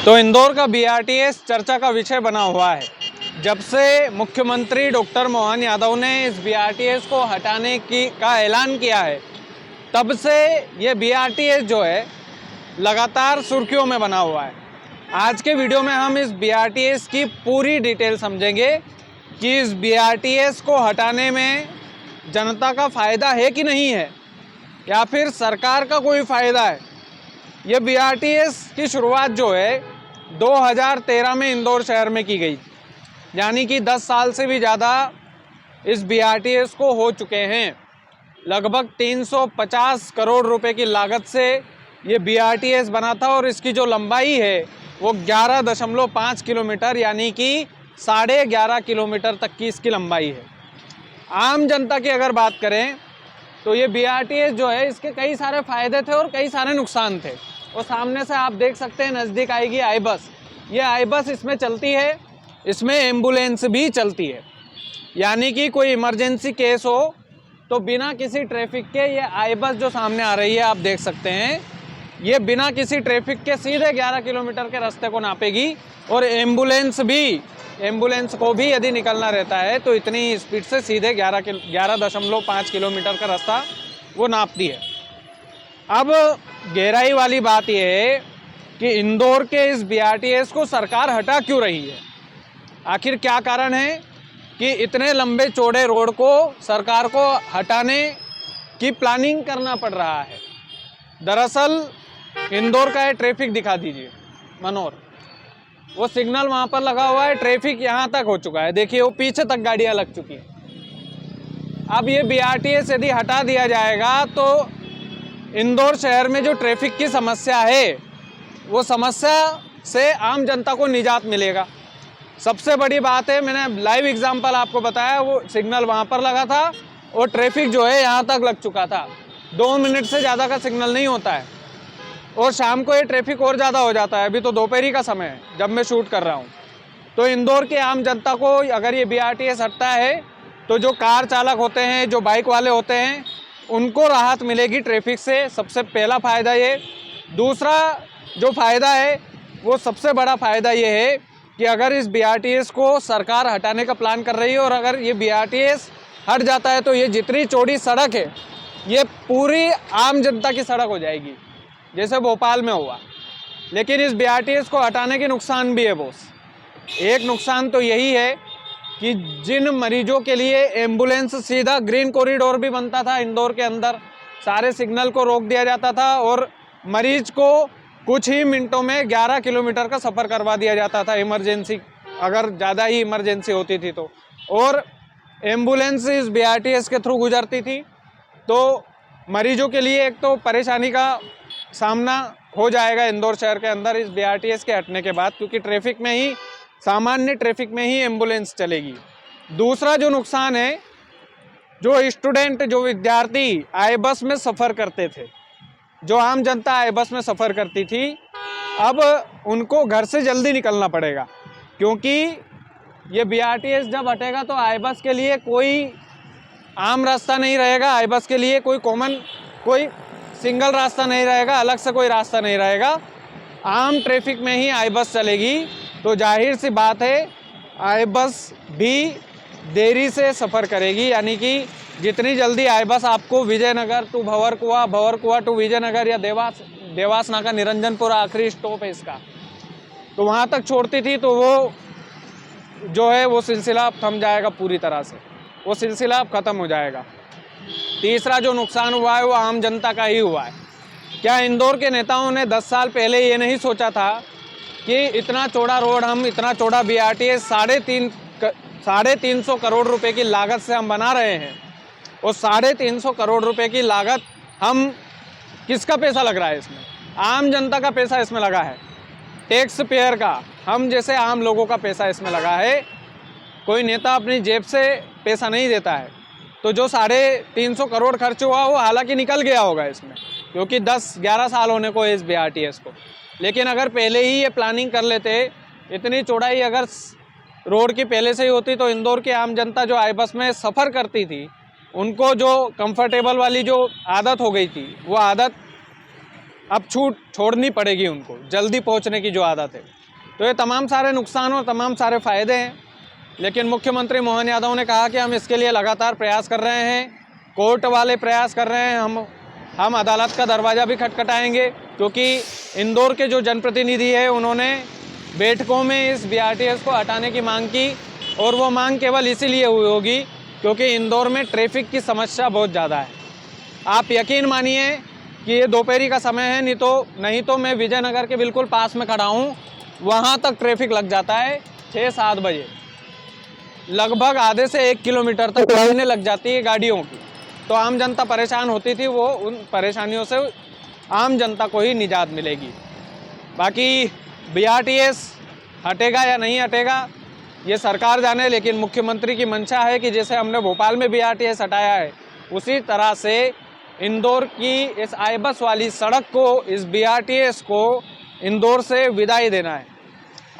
तो इंदौर का बीआरटीएस चर्चा का विषय बना हुआ है। जब से मुख्यमंत्री डॉक्टर मोहन यादव ने इस बीआरटीएस को हटाने का ऐलान किया है, तब से ये बीआरटीएस जो है लगातार सुर्खियों में बना हुआ है। आज के वीडियो में हम इस बीआरटीएस की पूरी डिटेल समझेंगे कि इस बीआरटीएस को हटाने में जनता का फ़ायदा है कि नहीं है, या फिर सरकार का कोई फ़ायदा है। ये बीआरटीएस की शुरुआत जो है 2013 में इंदौर शहर में की गई, यानी कि 10 साल से भी ज़्यादा इस बीआरटीएस को हो चुके हैं। लगभग 350 करोड़ रुपए की लागत से ये बीआरटीएस बना था और इसकी जो लंबाई है वो 11.5 किलोमीटर यानी कि 11.5 किलोमीटर तक की इसकी लंबाई है। आम जनता की अगर बात करें तो ये बीआरटीएस जो है इसके कई सारे फ़ायदे थे और कई सारे नुकसान थे। और सामने से आप देख सकते हैं, नज़दीक आएगी आई बस। ये आई बस इसमें चलती है, इसमें एम्बुलेंस भी चलती है, यानी कि कोई इमरजेंसी केस हो तो बिना किसी ट्रैफिक के ये आई बस जो सामने आ रही है आप देख सकते हैं, ये बिना किसी ट्रैफिक के सीधे 11 किलोमीटर के रास्ते को नापेगी। और एम्बुलेंस को भी यदि निकलना रहता है तो इतनी स्पीड से सीधे 11.5 किलोमीटर का रास्ता वो नापती है। अब गहराई वाली बात यह है कि इंदौर के इस बीआरटीएस को सरकार हटा क्यों रही है। आखिर क्या कारण है कि इतने लंबे चौड़े रोड को सरकार को हटाने की प्लानिंग करना पड़ रहा है। दरअसल इंदौर का ये ट्रैफिक दिखा दीजिए मनोहर, वो सिग्नल वहाँ पर लगा हुआ है, ट्रैफिक यहाँ तक हो चुका है, देखिए वो पीछे तक गाड़ियाँ लग चुकी हैं। अब ये बीआरटीएस यदि हटा दिया जाएगा तो इंदौर शहर में जो ट्रैफिक की समस्या है वो समस्या से आम जनता को निजात मिलेगा। सबसे बड़ी बात है, मैंने लाइव एग्जांपल आपको बताया, वो सिग्नल वहाँ पर लगा था और ट्रैफिक जो है यहाँ तक लग चुका था। 2 मिनट से ज़्यादा का सिग्नल नहीं होता है और शाम को ये ट्रैफिक और ज़्यादा हो जाता है। अभी तो दोपहरी का समय है जब मैं शूट कर रहा हूँ। तो इंदौर के आम जनता को अगर ये बीआरटीएस हटता है तो जो कार चालक होते हैं, जो बाइक वाले होते हैं, उनको राहत मिलेगी ट्रैफिक से। सबसे पहला फ़ायदा ये। दूसरा जो फ़ायदा है वो सबसे बड़ा फ़ायदा ये है कि अगर इस बीआरटीएस को सरकार हटाने का प्लान कर रही है और अगर ये बीआरटीएस हट जाता है तो ये जितनी चौड़ी सड़क है ये पूरी आम जनता की सड़क हो जाएगी, जैसे भोपाल में हुआ। लेकिन इस बीआरटीएस को हटाने के नुकसान भी है बॉस। एक नुकसान तो यही है कि जिन मरीजों के लिए एम्बुलेंस सीधा ग्रीन कॉरिडोर भी बनता था इंदौर के अंदर, सारे सिग्नल को रोक दिया जाता था और मरीज को कुछ ही मिनटों में 11 किलोमीटर का सफ़र करवा दिया जाता था, इमरजेंसी अगर ज़्यादा ही इमरजेंसी होती थी तो। और एम्बुलेंस इस बीआरटीएस के थ्रू गुजरती थी, तो मरीजों के लिए एक तो परेशानी का सामना हो जाएगा इंदौर शहर के अंदर इस बीआरटीएस के हटने के बाद, क्योंकि ट्रैफिक में ही, सामान्य ट्रैफिक में ही एम्बुलेंस चलेगी। दूसरा जो नुकसान है, जो स्टूडेंट, जो विद्यार्थी आई बस में सफ़र करते थे, जो आम जनता आई बस में सफ़र करती थी, अब उनको घर से जल्दी निकलना पड़ेगा, क्योंकि ये बीआरटीएस जब हटेगा तो आई बस के लिए कोई आम रास्ता नहीं रहेगा, आई बस के लिए कोई सिंगल रास्ता नहीं रहेगा, अलग से कोई रास्ता नहीं रहेगा। आम ट्रैफिक में ही आई बस चलेगी, तो जाहिर सी बात है आई बस भी देरी से सफ़र करेगी, यानी कि जितनी जल्दी आई बस आपको विजयनगर टू भंवरकुआ, भंवरकुआ टू विजयनगर या देवास नाका निरंजनपुर आखिरी स्टॉप है इसका, तो वहाँ तक छोड़ती थी, तो वो जो है वो सिलसिला अब थम जाएगा पूरी तरह से, वो सिलसिला अब ख़त्म हो जाएगा। तीसरा जो नुकसान हुआ है वो आम जनता का ही हुआ है। क्या इंदौर के नेताओं ने 10 साल पहले ये नहीं सोचा था कि इतना चौड़ा रोड, हम इतना चौड़ा बीआरटीएस 350 करोड़ रुपए की लागत से हम बना रहे हैं, और 350 करोड़ रुपए की लागत, हम किसका पैसा लग रहा है इसमें? आम जनता का पैसा इसमें लगा है, टैक्स पेयर का, हम जैसे आम लोगों का पैसा इसमें लगा है। कोई नेता अपनी जेब से पैसा नहीं देता है, तो जो 350 करोड़ खर्च हुआ वो हालांकि निकल गया होगा इसमें, क्योंकि 10-11 साल होने को है इस बीआरटीएस को। लेकिन अगर पहले ही ये प्लानिंग कर लेते, इतनी चौड़ाई अगर रोड की पहले से ही होती, तो इंदौर की आम जनता जो आई बस में सफ़र करती थी, उनको जो कंफर्टेबल वाली जो आदत हो गई थी, वो आदत अब छोड़नी पड़ेगी उनको, जल्दी पहुंचने की जो आदत है। तो ये तमाम सारे नुकसान और तमाम सारे फ़ायदे हैं, लेकिन मुख्यमंत्री मोहन यादव ने कहा कि हम इसके लिए लगातार प्रयास कर रहे हैं, कोर्ट वाले प्रयास कर रहे हैं, हम अदालत का दरवाज़ा भी खटखटाएंगे, क्योंकि इंदौर के जो जनप्रतिनिधि है उन्होंने बैठकों में इस BRTS को हटाने की मांग की, और वो मांग केवल इसीलिए हुई होगी क्योंकि इंदौर में ट्रैफिक की समस्या बहुत ज़्यादा है। आप यकीन मानिए कि ये दोपहरी का समय है, नहीं तो मैं विजयनगर के बिल्कुल पास में खड़ा हूँ, वहाँ तक ट्रैफिक लग जाता है 6-7 बजे, लगभग आधे से 1 किलोमीटर तक लाइनें लग जाती है गाड़ियों की। तो आम जनता परेशान होती थी, वो उन परेशानियों से आम जनता को ही निजात मिलेगी। बाकी BRTS हटेगा या नहीं हटेगा ये सरकार जाने, लेकिन मुख्यमंत्री की मंशा है कि जैसे हमने भोपाल में BRTS हटाया है, उसी तरह से इंदौर की इस आईबस वाली सड़क को, इस BRTS को इंदौर से विदाई देना है।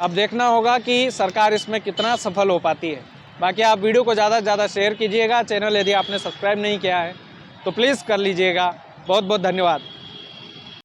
अब देखना होगा कि सरकार इसमें कितना सफल हो पाती है। बाकी आप वीडियो को ज़्यादा से ज़्यादा शेयर कीजिएगा। चैनल यदि आपने सब्सक्राइब नहीं किया है तो प्लीज़ कर लीजिएगा। बहुत बहुत धन्यवाद।